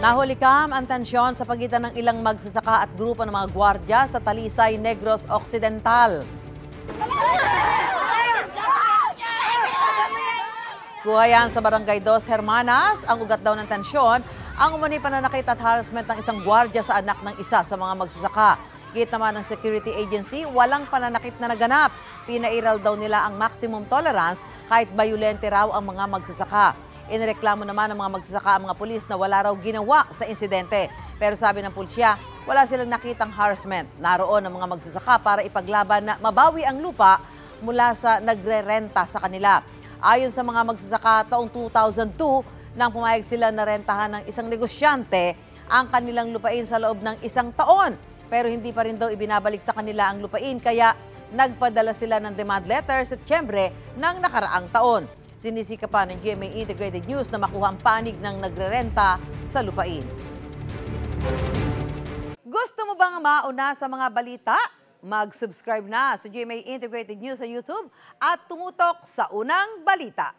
Nahulikam ang tensyon sa pagitan ng ilang magsasaka at grupo ng mga gwardya sa Talisay, Negros Occidental. Kuha yan sa Barangay Dos Hermanas. Ang ugat daw ng tensyon, ang umano'y pananakit at harassment ng isang gwardya sa anak ng isa sa mga magsasaka. Git naman ng security agency, walang pananakit na naganap. Pinairal daw nila ang maximum tolerance kahit bayulente raw ang mga magsasaka. Inireklamo naman ng mga magsasaka ang mga pulis na wala raw ginawa sa insidente. Pero sabi ng pulisya, wala silang nakitang harassment. Naroon ang mga magsasaka para ipaglaban na mabawi ang lupa mula sa nagre-renta sa kanila. Ayon sa mga magsasaka, taong 2002, nang pumayag sila na rentahan ng isang negosyante ang kanilang lupain sa loob ng isang taon. Pero hindi pa rin daw ibinabalik sa kanila ang lupain, kaya nagpadala sila ng demand letter sa Setyembre ng nakaraang taon. Sinisikapan ng GMA Integrated News na makuha ang panig ng nagrerenta sa lupain. Gusto mo bang mauna sa mga balita? Mag-subscribe na sa GMA Integrated News sa YouTube at tumutok sa unang balita.